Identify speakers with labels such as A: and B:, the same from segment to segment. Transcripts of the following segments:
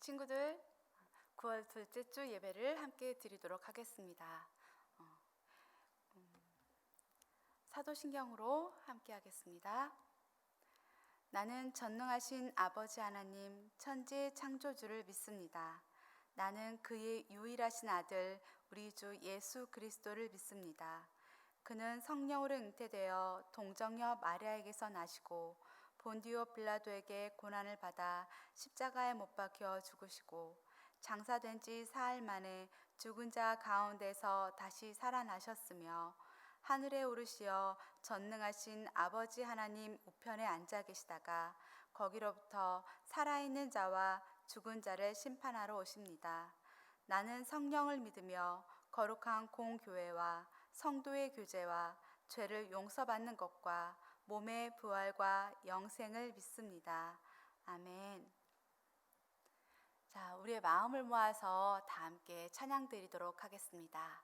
A: 친구들, 9월 둘째 주 예배를 함께 드리도록 하겠습니다. 사도신경으로 함께 하겠습니다. 나는 전능하신 아버지 하나님 천지 창조주를 믿습니다. 나는 그의 유일하신 아들 우리 주 예수 그리스도를 믿습니다. 그는 성령으로 잉태되어 동정녀 마리아에게서 나시고 본디오 빌라도에게 고난을 받아 십자가에 못 박혀 죽으시고 장사된 지 사흘 만에 죽은 자 가운데서 다시 살아나셨으며 하늘에 오르시어 전능하신 아버지 하나님 우편에 앉아 계시다가 거기로부터 살아있는 자와 죽은 자를 심판하러 오십니다. 나는 성령을 믿으며 거룩한 공교회와 성도의 교제와 죄를 용서받는 것과 몸의 부활과 영생을 믿습니다. 아멘. 자, 우리의 마음을 모아서 다 함께 찬양 드리도록 하겠습니다.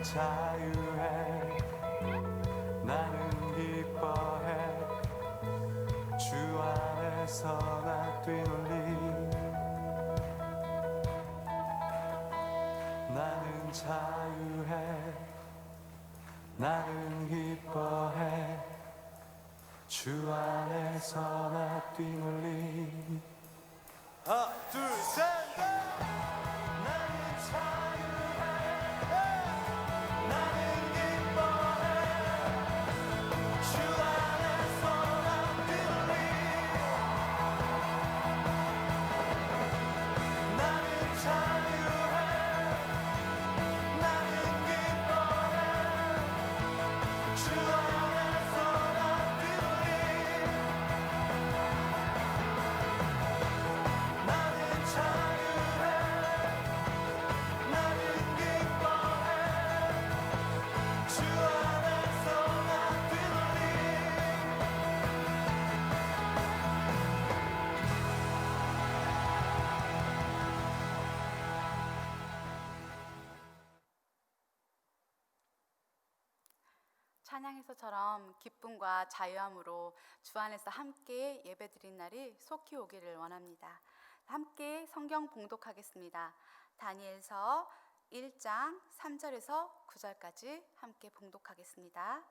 B: 자유해 나는 기뻐해 주 안에서 나 뛰놀리 나는 자유해 나는 기뻐해 주 안에서 나 뛰놀리 하나 둘 셋 주 안에서 나
A: 찬양에서처럼 기쁨과 자유함으로 주 안에서 함께 예배드린 날이 속히 오기를 원합니다. 함께 성경 봉독하겠습니다. 다니엘서 1장 3절에서 9절까지 함께 봉독하겠습니다.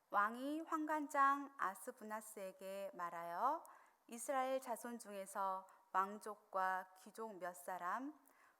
A: 왕이 환관장 아스부나스에게 말하여 이스라엘 자손 중에서 왕족과 귀족 몇 사람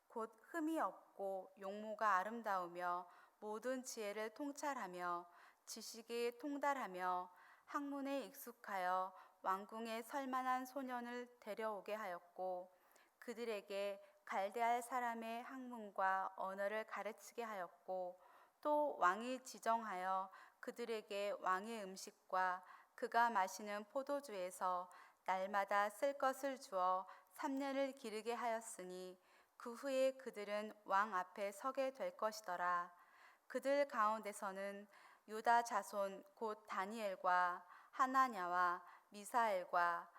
A: 곧 흠이 없고 용모가 아름다우며 모든 지혜를 통찰하며 지식에 통달하며 학문에 익숙하여 왕궁에 설만한 소년을 데려오게 하였고 그들에게 갈대알 사람의 학문과 언어를 가르치게 하였고 또 왕이 지정하여 그들에게 왕의 음식과 그가 마시는 포도주에서 날마다 쓸 것을 주어 3년을 기르게 하였으니 그 후에 그들은 왕 앞에 서게 될 것이더라. 그들 가운데서는 유다 자손 곧 다니엘과 하나냐와 미사엘과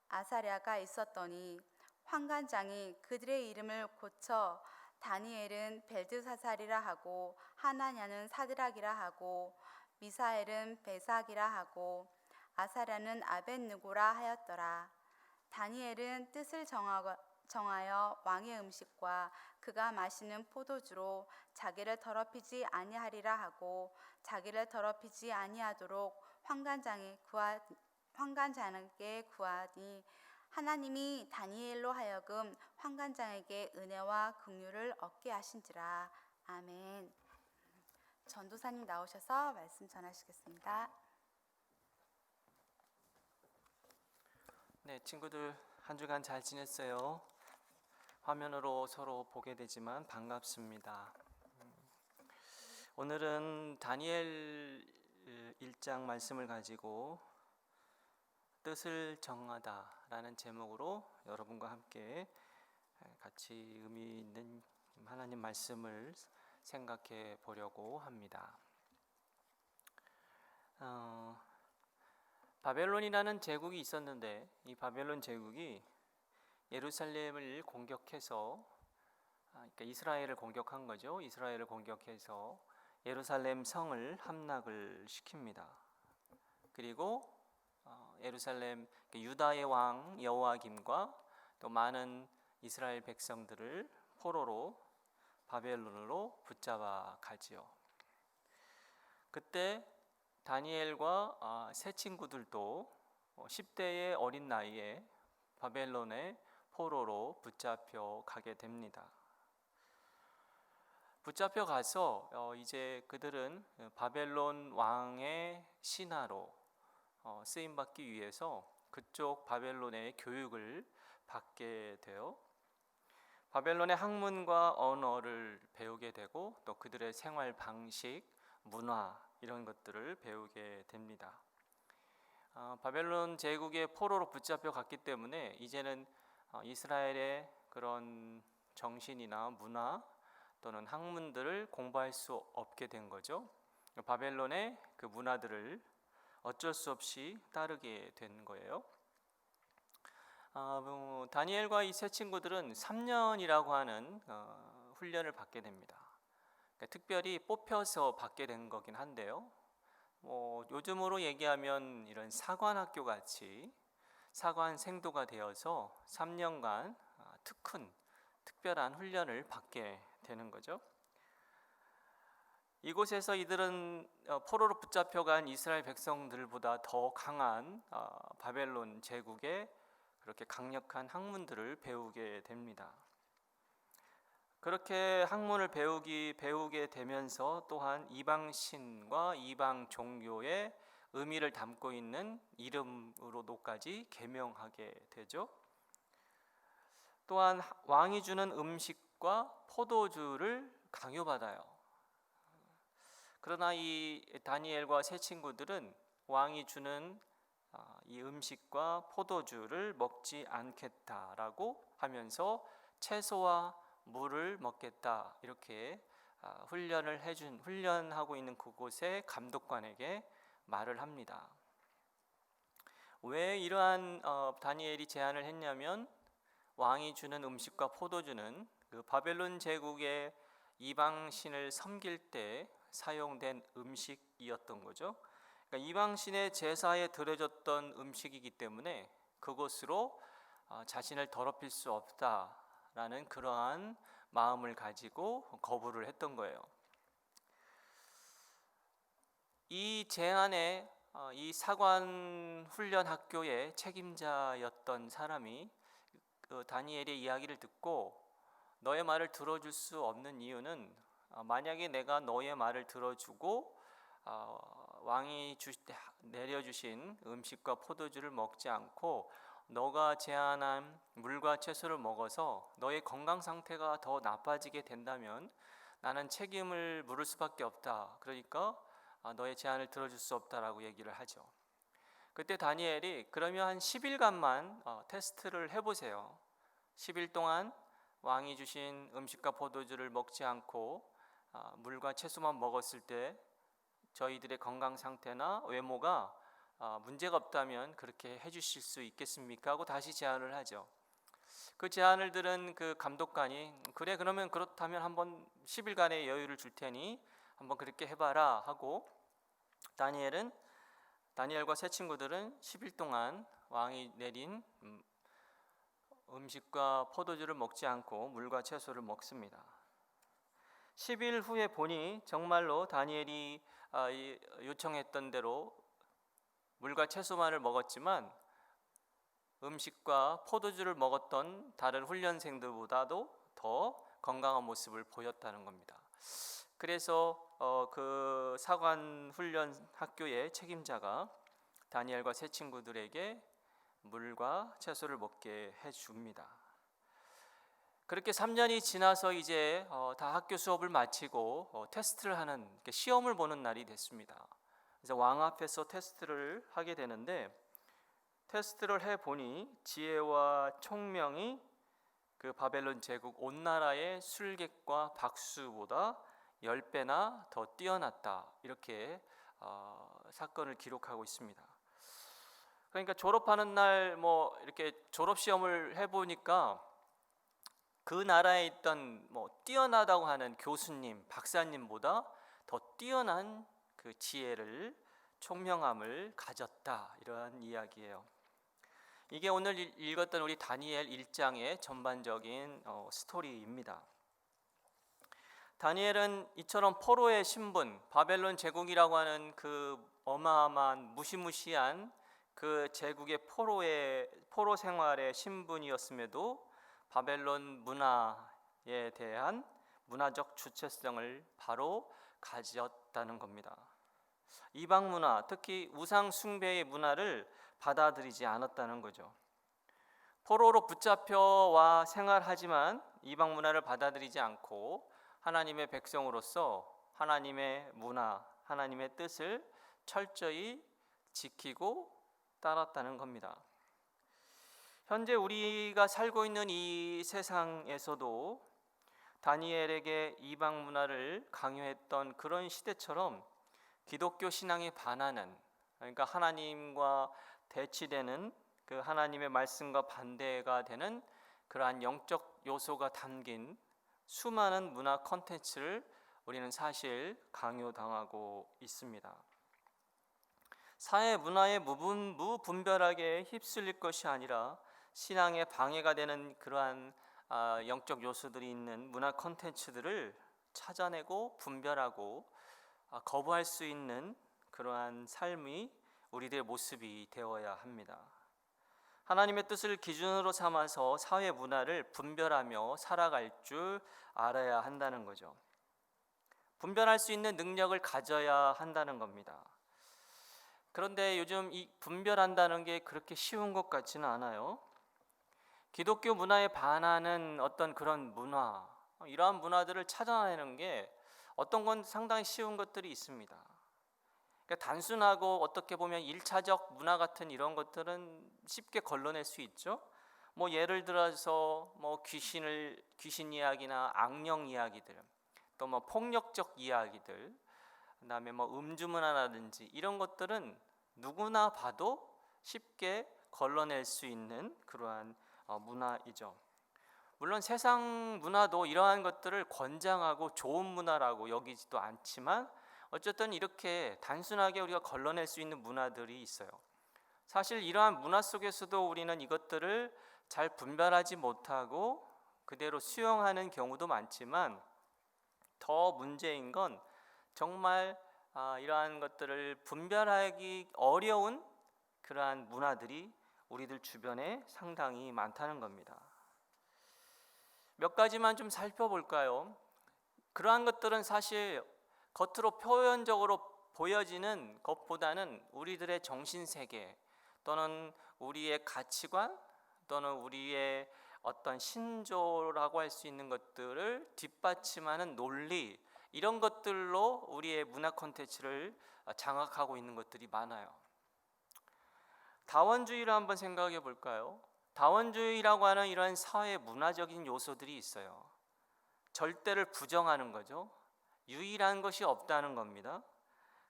A: 아사랴가 있었더니 환관장이 그들의 이름을 고쳐 다니엘은 벨드사살이라 하고 하나냐는 사드락이라 하고 미사엘은 베삭이라 하고 아사랴는 아벳느고라 하였더라. 다니엘은 뜻을 정하여 왕의 음식과 그가 마시는 포도주로 자기를 더럽히지 아니하리라 하고 자기를 더럽히지 아니하도록 환관장에게 구하니 하나님이 다니엘로 하여금 환관장에게 은혜와 긍휼을 얻게 하신지라. 아멘. 전도사님 나오셔서 말씀 전하시겠습니다.
C: 네, 친구들 한 주간 잘 지냈어요? 화면으로 서로 보게 되지만 반갑습니다. 오늘은 다니엘 1장 말씀을 가지고 뜻을 정하다라는 제목으로 여러분과 함께 같이 의미 있는 하나님 말씀을 생각해 보려고 합니다. 바벨론이라는 제국이 있었는데 이 바벨론 제국이 예루살렘을 공격해서 그러니까 이스라엘을 공격한 거죠. 이스라엘을 공격해서 예루살렘 성을 함락을 시킵니다. 그리고 예루살렘 유다의 왕 여호야김과 또 많은 이스라엘 백성들을 포로로 바벨론으로 붙잡아 가지요. 그때 다니엘과 세 친구들도 10대의 어린 나이에 바벨론의 포로로 붙잡혀 가게 됩니다. 붙잡혀 가서 이제 그들은 바벨론 왕의 신하로 쓰임 받기 위해서 그쪽 바벨론의 교육을 받게 되어 바벨론의 학문과 언어를 배우게 되고 또 그들의 생활 방식, 문화 이런 것들을 배우게 됩니다. 바벨론 제국의 포로로 붙잡혀 갔기 때문에 이제는 이스라엘의 그런 정신이나 문화 또는 학문들을 공부할 수 없게 된 거죠. 바벨론의 그 문화들을 어쩔 수 없이 따르게 된 거예요. 다니엘과 이 세 친구들은 3년이라고 하는 훈련을 받게 됩니다. 그러니까 특별히 뽑혀서 받게 된 거긴 한데요. 요즘으로 얘기하면 이런 사관학교 같이 사관 생도가 되어서 3년간 특별한 훈련을 받게 되는 거죠. 이곳에서 이들은 포로로 붙잡혀간 이스라엘 백성들보다 더 강한 바벨론 제국의 그렇게 강력한 학문들을 배우게 됩니다. 그렇게 학문을 배우게 되면서 또한 이방 신과 이방 종교의 의미를 담고 있는 이름으로도까지 계명하게 되죠. 또한 왕이 주는 음식과 포도주를 강요받아요. 그러나 이 다니엘과 세 친구들은 왕이 주는 이 음식과 포도주를 먹지 않겠다라고 하면서 채소와 물을 먹겠다 이렇게 훈련하고 있는 그곳의 감독관에게 말을 합니다. 왜 이러한 다니엘이 제안을 했냐면 왕이 주는 음식과 포도주는 그 바벨론 제국의 이방 신을 섬길 때 사용된 음식이었던 거죠. 그러니까 이방신의 제사에 드려졌던 음식이기 때문에 그것으로 자신을 더럽힐 수 없다라는 그러한 마음을 가지고 거부를 했던 거예요. 이 제안에 이 사관 훈련 학교의 책임자였던 사람이 그 다니엘의 이야기를 듣고 너의 말을 들어줄 수 없는 이유는 만약에 내가 너의 말을 들어주고 왕이 내려주신 음식과 포도주를 먹지 않고 너가 제안한 물과 채소를 먹어서 너의 건강 상태가 더 나빠지게 된다면 나는 책임을 물을 수밖에 없다. 그러니까 너의 제안을 들어줄 수 없다라고 얘기를 하죠. 그때 다니엘이 그러면 한 10일간만 테스트를 해보세요. 10일 동안 왕이 주신 음식과 포도주를 먹지 않고 물과 채소만 먹었을 때 저희들의 건강 상태나 외모가 문제가 없다면 그렇게 해주실 수 있겠습니까? 하고 다시 제안을 하죠. 그 제안을 들은 그 감독관이 그래 그러면 그렇다면 한번 10일간의 여유를 줄 테니 한번 그렇게 해봐라 하고 다니엘과 세 친구들은 10일 동안 왕이 내린 음식과 포도주를 먹지 않고 물과 채소를 먹습니다. 10일 후에 보니 정말로 다니엘이 요청했던 대로 물과 채소만을 먹었지만 음식과 포도주를 먹었던 다른 훈련생들보다도 더 건강한 모습을 보였다는 겁니다. 그래서 그 사관 훈련 학교의 책임자가 다니엘과 세 친구들에게 물과 채소를 먹게 해줍니다. 그렇게 3년이 지나서 이제 다 학교 수업을 마치고 테스트를 하는 시험을 보는 날이 됐습니다. 그래서 왕 앞에서 테스트를 하게 되는데 테스트를 해보니 지혜와 총명이 그 바벨론 제국 온 나라의 술객과 박수보다 10배나 더 뛰어났다. 이렇게 사건을 기록하고 있습니다. 그러니까 졸업하는 날 뭐 이렇게 졸업 시험을 해보니까 그 나라에 있던 뛰어나다고 하는 교수님, 박사님보다 더 뛰어난 그 지혜를 총명함을 가졌다. 이러한 이야기예요. 이게 오늘 읽었던 우리 다니엘 1장의 전반적인 스토리입니다. 다니엘은 이처럼 포로의 신분, 바벨론 제국이라고 하는 그 어마어마한 무시무시한 그 제국의 포로 생활의 신분이었음에도 바벨론 문화에 대한 문화적 주체성을 바로 가졌다는 겁니다. 이방 문화, 특히 우상 숭배의 문화를 받아들이지 않았다는 거죠. 포로로 붙잡혀와 생활하지만 이방 문화를 받아들이지 않고 하나님의 백성으로서 하나님의 문화, 하나님의 뜻을 철저히 지키고 따랐다는 겁니다. 현재 우리가 살고 있는 이 세상에서도 다니엘에게 이방 문화를 강요했던 그런 시대처럼 기독교 신앙에 반하는, 그러니까 하나님과 대치되는 그 하나님의 말씀과 반대가 되는 그러한 영적 요소가 담긴 수많은 문화 콘텐츠를 우리는 사실 강요당하고 있습니다. 사회 문화에 무분별하게 휩쓸릴 것이 아니라 신앙에 방해가 되는 그러한 영적 요소들이 있는 문화 콘텐츠들을 찾아내고 분별하고 거부할 수 있는 그러한 삶이 우리들의 모습이 되어야 합니다. 하나님의 뜻을 기준으로 삼아서 사회 문화를 분별하며 살아갈 줄 알아야 한다는 거죠. 분별할 수 있는 능력을 가져야 한다는 겁니다. 그런데 요즘 이 분별한다는 게 그렇게 쉬운 것 같지는 않아요. 기독교 문화에 반하는 어떤 그런 문화, 이러한 문화들을 찾아내는 게 어떤 건 상당히 쉬운 것들이 있습니다. 그러니까 단순하고 어떻게 보면 1차적 문화 같은 이런 것들은 쉽게 걸러낼 수 있죠. 예를 들어서 귀신 이야기나 악령 이야기들, 또 폭력적 이야기들, 그다음에 음주 문화라든지 이런 것들은 누구나 봐도 쉽게 걸러낼 수 있는 그러한 문화이죠. 물론 세상 문화도 이러한 것들을 권장하고 좋은 문화라고 여기지도 않지만 어쨌든 이렇게 단순하게 우리가 걸러낼 수 있는 문화들이 있어요. 사실 이러한 문화 속에서도 우리는 이것들을 잘 분별하지 못하고 그대로 수용하는 경우도 많지만, 더 문제인 건 정말 이러한 것들을 분별하기 어려운 그러한 문화들이 우리들 주변에 상당히 많다는 겁니다. 몇 가지만 좀 살펴볼까요? 그러한 것들은 사실 겉으로 표현적으로 보여지는 것보다는 우리들의 정신세계 또는 우리의 가치관 또는 우리의 어떤 신조라고 할 수 있는 것들을 뒷받침하는 논리, 이런 것들로 우리의 문화 콘텐츠를 장악하고 있는 것들이 많아요. 다원주의를 한번 생각해 볼까요? 다원주의라고 하는 이런 사회 문화적인 요소들이 있어요. 절대를 부정하는 거죠. 유일한 것이 없다는 겁니다.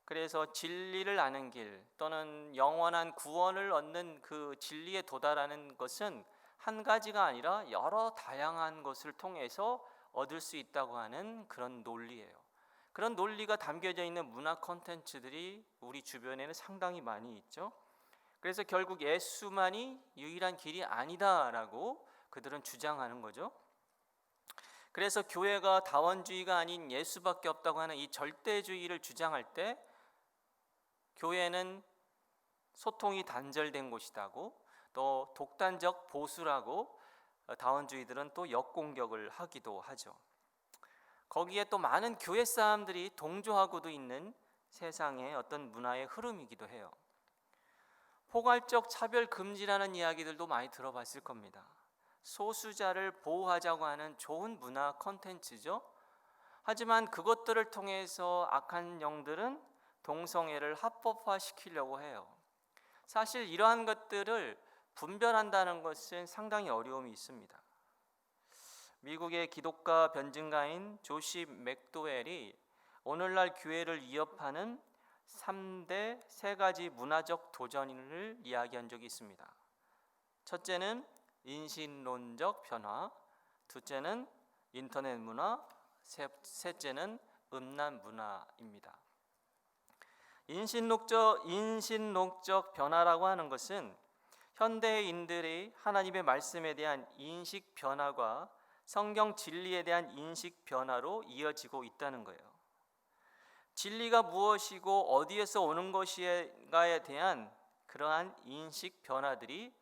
C: 그래서 진리를 아는 길 또는 영원한 구원을 얻는 그 진리에 도달하는 것은 한 가지가 아니라 여러 다양한 것을 통해서 얻을 수 있다고 하는 그런 논리예요. 그런 논리가 담겨져 있는 문화 콘텐츠들이 우리 주변에는 상당히 많이 있죠. 그래서 결국 예수만이 유일한 길이 아니다라고 그들은 주장하는 거죠. 그래서 교회가 다원주의가 아닌 예수밖에 없다고 하는 이 절대주의를 주장할 때 교회는 소통이 단절된 곳이다고, 또 독단적 보수라고 다원주의들은 또 역공격을 하기도 하죠. 거기에 또 많은 교회 사람들이 동조하고도 있는 세상의 어떤 문화의 흐름이기도 해요. 포괄적 차별 금지라는 이야기들도 많이 들어봤을 겁니다. 소수자를 보호하자고 하는 좋은 문화 콘텐츠죠. 하지만 그것들을 통해서 악한 영들은 동성애를 합법화시키려고 해요. 사실 이러한 것들을 분별한다는 것은 상당히 어려움이 있습니다. 미국의 기독가 변증가인 조시 맥도웰이 오늘날 교회를 위협하는 3대 3가지 문화적 도전을 이야기한 적이 있습니다. 첫째는 인신론적 변화, 둘째는 인터넷 문화, 셋째는 음란 문화입니다. 인신론적 변화라고 하는 것은 현대인들의 하나님의 말씀에 대한 인식 변화가 성경 진리에 대한 인식 변화로 이어지고 있다는 거예요. 진리가 무엇이고 어디에서 오는 것인가에 대한 그러한 인식 변화들이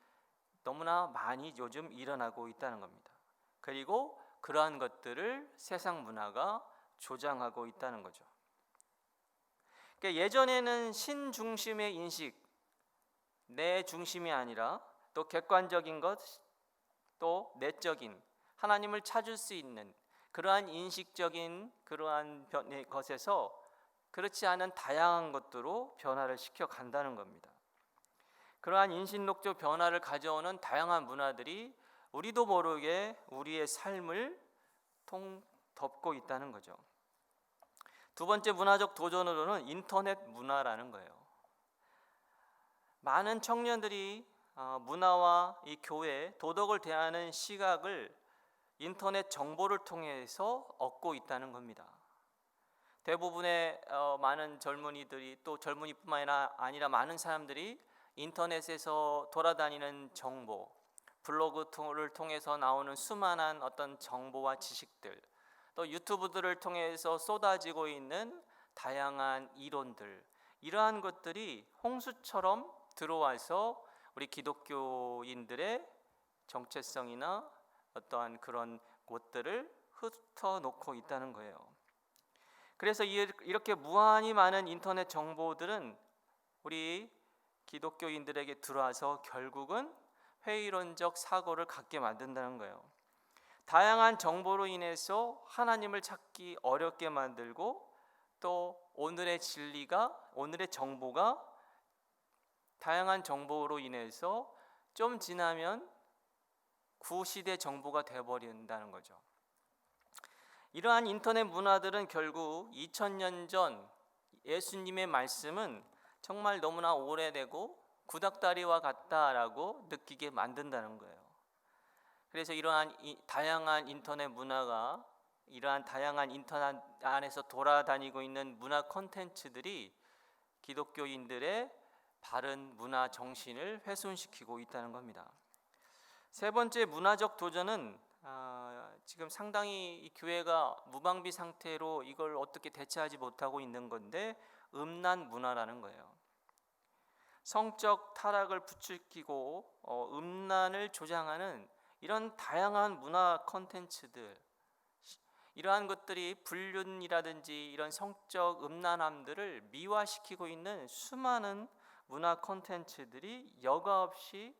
C: 너무나 많이 요즘 일어나고 있다는 겁니다. 그리고 그러한 것들을 세상 문화가 조장하고 있다는 거죠. 그러니까 예전에는 신 중심의 인식, 내 중심이 아니라 또 객관적인 것, 또 내적인 하나님을 찾을 수 있는 그러한 인식적인 그러한 것에서 그렇지 않은 다양한 것들로 변화를 시켜 간다는 겁니다. 그러한 인신론적 변화를 가져오는 다양한 문화들이 우리도 모르게 우리의 삶을 덮고 있다는 거죠. 두 번째 문화적 도전으로는 인터넷 문화라는 거예요. 많은 청년들이 문화와 이 교회, 도덕을 대하는 시각을 인터넷 정보를 통해서 얻고 있다는 겁니다. 대부분의 많은 젊은이들이, 또 젊은이뿐만 아니라 많은 사람들이 인터넷에서 돌아다니는 정보, 블로그를 통해서 나오는 수많은 어떤 정보와 지식들, 또 유튜브들을 통해서 쏟아지고 있는 다양한 이론들, 이러한 것들이 홍수처럼 들어와서 우리 기독교인들의 정체성이나 어떠한 그런 곳들을 흩어놓고 있다는 거예요. 그래서 이렇게 무한히 많은 인터넷 정보들은 우리 기독교인들에게 들어와서 결국은 회의론적 사고를 갖게 만든다는 거예요. 다양한 정보로 인해서 하나님을 찾기 어렵게 만들고, 또 오늘의 진리가, 오늘의 정보가 다양한 정보로 인해서 좀 지나면 구시대 정보가 되어버린다는 거죠. 이러한 인터넷 문화들은 결국 2000년 전 예수님의 말씀은 정말 너무나 오래되고 구닥다리와 같다라고 느끼게 만든다는 거예요. 그래서 이러한 다양한 인터넷 문화가 이러한 다양한 인터넷 안에서 돌아다니고 있는 문화 콘텐츠들이 기독교인들의 바른 문화 정신을 훼손시키고 있다는 겁니다. 세 번째 문화적 도전은 지금 상당히 이 교회가 무방비 상태로 이걸 어떻게 대처하지 못하고 있는 건데 음란 문화라는 거예요. 성적 타락을 부추기고 음란을 조장하는 이런 다양한 문화 콘텐츠들, 이러한 것들이 불륜이라든지 이런 성적 음란함들을 미화시키고 있는 수많은 문화 콘텐츠들이 여과 없이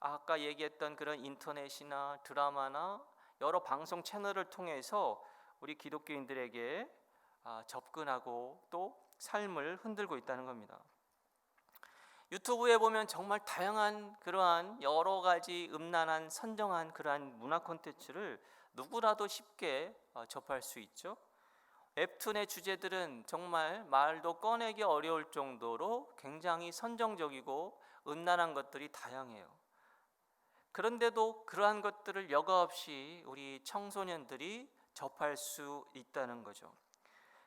C: 아까 얘기했던 그런 인터넷이나 드라마나 여러 방송 채널을 통해서 우리 기독교인들에게 접근하고 또 삶을 흔들고 있다는 겁니다. 유튜브에 보면 정말 다양한 그러한 여러 가지 음란한 선정한 그러한 문화 콘텐츠를 누구라도 쉽게 접할 수 있죠. 웹툰의 주제들은 정말 말도 꺼내기 어려울 정도로 굉장히 선정적이고 음란한 것들이 다양해요. 그런데도 그러한 것들을 여과 없이 우리 청소년들이 접할 수 있다는 거죠.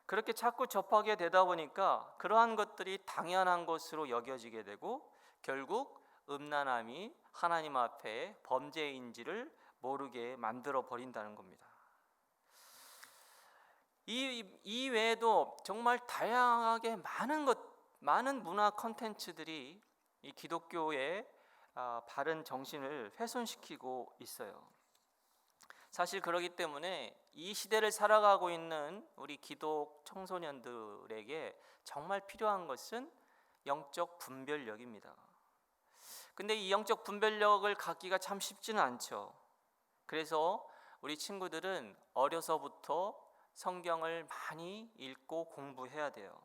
C: 그렇게 자꾸 접하게 되다 보니까 그러한 것들이 당연한 것으로 여겨지게 되고 결국 음란함이 하나님 앞에 범죄인지를 모르게 만들어 버린다는 겁니다. 이 외에도 정말 다양하게 많은 문화 콘텐츠들이 이 기독교의 바른 정신을 훼손시키고 있어요. 사실 그렇기 때문에 이 시대를 살아가고 있는 우리 기독 청소년들에게 정말 필요한 것은 영적 분별력입니다. 근데 이 영적 분별력을 갖기가 참 쉽지는 않죠. 그래서 우리 친구들은 어려서부터 성경을 많이 읽고 공부해야 돼요.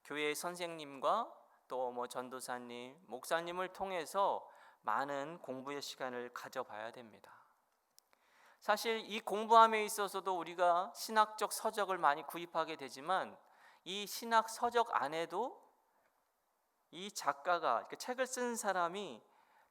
C: 교회 선생님과 또 전도사님, 목사님을 통해서 많은 공부의 시간을 가져봐야 됩니다. 사실 이 공부함에 있어서도 우리가 신학적 서적을 많이 구입하게 되지만 이 신학 서적 안에도 이 작가가 책을 쓴 사람이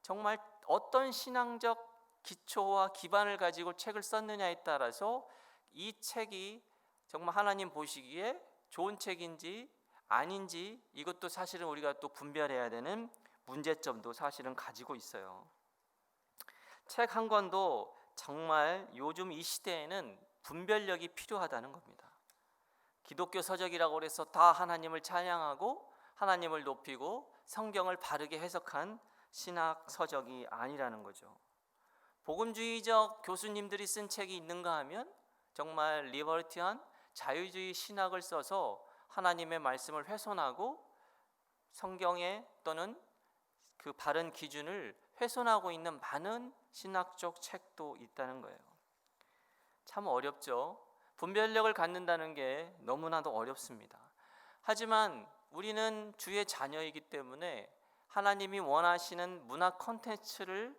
C: 정말 어떤 신앙적 기초와 기반을 가지고 책을 썼느냐에 따라서 이 책이 정말 하나님 보시기에 좋은 책인지 아닌지 이것도 사실은 우리가 또 분별해야 되는 문제점도 사실은 가지고 있어요. 책 한 권도 정말 요즘 이 시대에는 분별력이 필요하다는 겁니다. 기독교 서적이라고 해서 다 하나님을 찬양하고 하나님을 높이고 성경을 바르게 해석한 신학 서적이 아니라는 거죠. 복음주의적 교수님들이 쓴 책이 있는가 하면 정말 리버티한 자유주의 신학을 써서 하나님의 말씀을 훼손하고 성경에 또는 그 바른 기준을 훼손하고 있는 많은 신학적 책도 있다는 거예요. 참 어렵죠. 분별력을 갖는다는 게 너무나도 어렵습니다. 하지만 우리는 주의 자녀이기 때문에 하나님이 원하시는 문화 콘텐츠를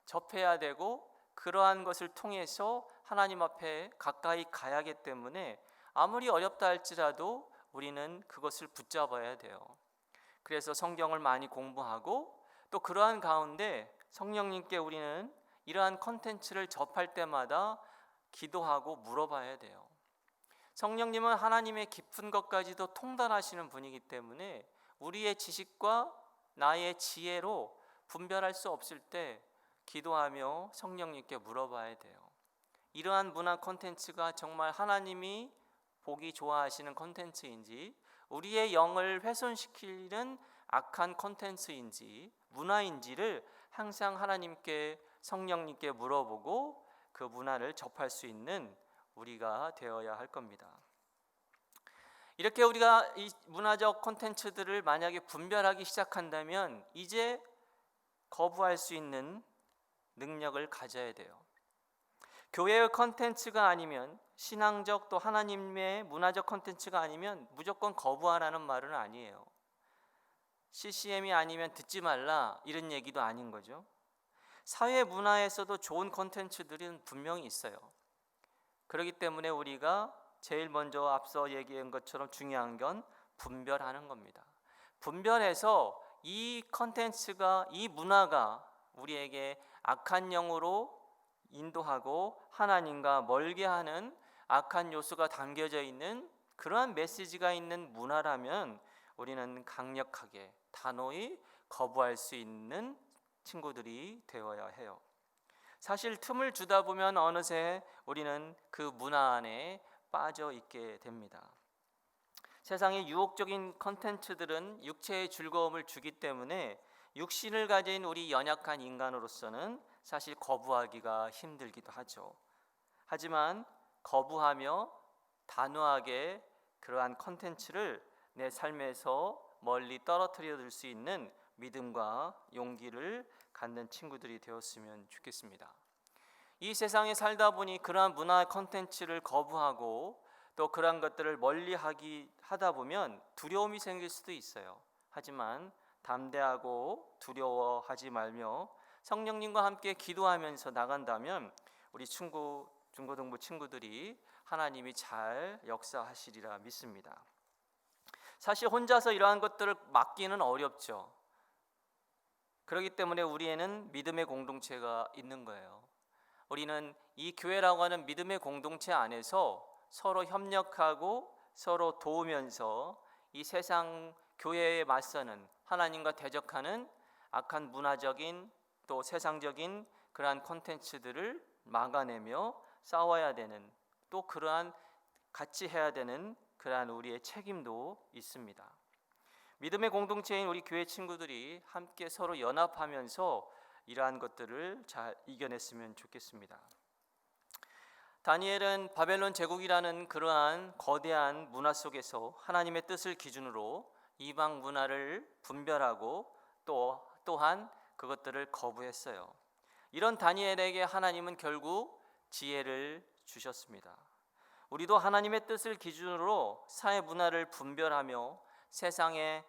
C: 접해야 되고 그러한 것을 통해서 하나님 앞에 가까이 가야 하기 때문에 아무리 어렵다 할지라도 우리는 그것을 붙잡아야 돼요. 그래서 성경을 많이 공부하고 또 그러한 가운데 성령님께 우리는 이러한 콘텐츠를 접할 때마다 기도하고 물어봐야 돼요. 성령님은 하나님의 깊은 것까지도 통달하시는 분이기 때문에 우리의 지식과 나의 지혜로 분별할 수 없을 때 기도하며 성령님께 물어봐야 돼요. 이러한 문화 콘텐츠가 정말 하나님이 보기 좋아하시는 콘텐츠인지 우리의 영을 훼손시키는 악한 콘텐츠인지 문화인지를 항상 하나님께 성령님께 물어보고 그 문화를 접할 수 있는 우리가 되어야 할 겁니다. 이렇게 우리가 이 문화적 콘텐츠들을 만약에 분별하기 시작한다면 이제 거부할 수 있는 능력을 가져야 돼요. 교회의 콘텐츠가 아니면 신앙적 또 하나님의 문화적 콘텐츠가 아니면 무조건 거부하라는 말은 아니에요. CCM이 아니면 듣지 말라 이런 얘기도 아닌 거죠. 사회 문화에서도 좋은 콘텐츠들은 분명히 있어요. 그렇기 때문에 우리가 제일 먼저 앞서 얘기한 것처럼 중요한 건 분별하는 겁니다. 분별해서 이 콘텐츠가 이 문화가 우리에게 악한 영으로 인도하고 하나님과 멀게 하는 악한 요소가 담겨져 있는 그러한 메시지가 있는 문화라면 우리는 강력하게 단호히 거부할 수 있는 친구들이 되어야 해요. 사실 틈을 주다 보면 어느새 우리는 그 문화 안에 빠져 있게 됩니다. 세상의 유혹적인 컨텐츠들은 육체의 즐거움을 주기 때문에 육신을 가진 우리 연약한 인간으로서는 사실 거부하기가 힘들기도 하죠. 하지만 거부하며 단호하게 그러한 컨텐츠를 내 삶에서 멀리 떨어뜨려 둘 수 있는 믿음과 용기를 갖는 친구들이 되었으면 좋겠습니다. 이 세상에 살다 보니 그러한 문화 컨텐츠를 거부하고 또 그러한 것들을 멀리 하다 보면 두려움이 생길 수도 있어요. 하지만 담대하고 두려워하지 말며 성령님과 함께 기도하면서 나간다면 우리 중고등부 친구들이 하나님이 잘 역사하시리라 믿습니다. 사실 혼자서 이러한 것들을 막기는 어렵죠. 그렇기 때문에 우리에는 믿음의 공동체가 있는 거예요. 우리는 이 교회라고 하는 믿음의 공동체 안에서 서로 협력하고 서로 도우면서 이 세상 교회에 맞서는 하나님과 대적하는 악한 문화적인 또 세상적인 그러한 콘텐츠들을 막아내며 싸워야 되는 또 그러한 같이 해야 되는 그러한 우리의 책임도 있습니다. 믿음의 공동체인 우리 교회 친구들이 함께 서로 연합하면서 이러한 것들을 잘 이겨냈으면 좋겠습니다. 다니엘은 바벨론 제국이라는 그러한 거대한 문화 속에서 하나님의 뜻을 기준으로 이방 문화를 분별하고 또한 그것들을 거부했어요. 이런 다니엘에게 하나님은 결국 지혜를 주셨습니다. 우리도 하나님의 뜻을 기준으로 사회 문화를 분별하며 세상의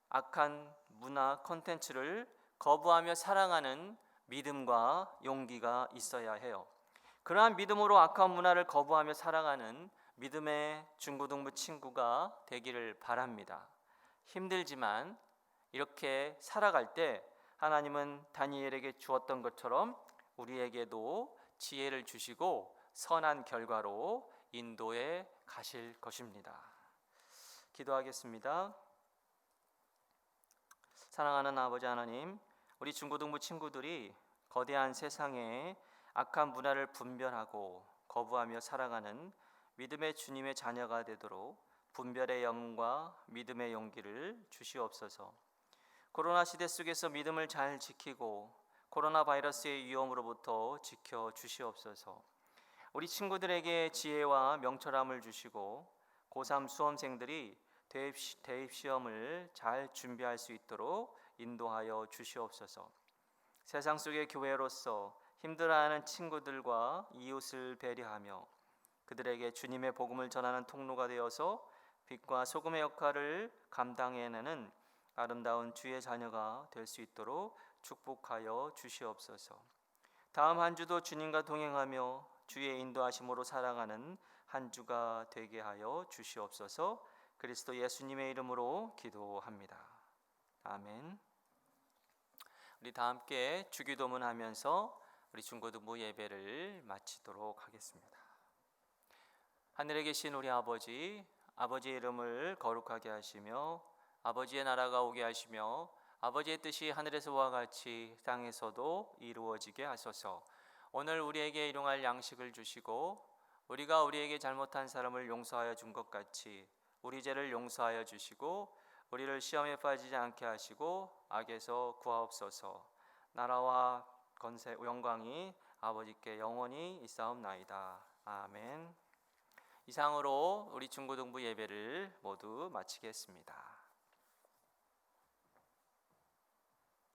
C: 악한 문화 콘텐츠를 거부하며 살아가는 믿음과 용기가 있어야 해요. 그러한 믿음으로 악한 문화를 거부하며 살아가는 믿음의 중고등부 친구가 되기를 바랍니다. 힘들지만 이렇게 살아갈 때 하나님은 다니엘에게 주었던 것처럼 우리에게도 지혜를 주시고 선한 결과로 인도해 가실 것입니다. 기도하겠습니다. 사랑하는 아버지 하나님, 우리 중고등부 친구들이 거대한 세상에 악한 문화를 분별하고 거부하며 살아가는 믿음의 주님의 자녀가 되도록 분별의 영과 믿음의 용기를 주시옵소서. 코로나 시대 속에서 믿음을 잘 지키고 코로나 바이러스의 위험으로부터 지켜 주시옵소서. 우리 친구들에게 지혜와 명철함을 주시고 고3 수험생들이 대입 시험을 잘 준비할 수 있도록 인도하여 주시옵소서. 세상 속의 교회로서 힘들어하는 친구들과 이웃을 배려하며 그들에게 주님의 복음을 전하는 통로가 되어서 빛과 소금의 역할을 감당해내는 아름다운 주의 자녀가 될 수 있도록 축복하여 주시옵소서. 다음 한 주도 주님과 동행하며 주의 인도하심으로 살아가는 한 주가 되게 하여 주시옵소서. 그리스도 예수님의 이름으로 기도합니다. 아멘. 우리 다 함께 주기도문 하면서 우리 중고등부 예배를 마치도록 하겠습니다. 하늘에 계신 우리 아버지, 아버지의 이름을 거룩하게 하시며 아버지의 나라가 오게 하시며 아버지의 뜻이 하늘에서와 같이 땅에서도 이루어지게 하소서. 오늘 우리에게 일용할 양식을 주시고 우리가 우리에게 잘못한 사람을 용서하여 준 것 같이 우리 죄를 용서하여 주시고 우리를 시험에 빠지지 않게 하시고 악에서 구하옵소서. 나라와 건세 영광이 아버지께 영원히 있사옵나이다. 아멘. 이상으로 우리 중고등부 예배를 모두 마치겠습니다.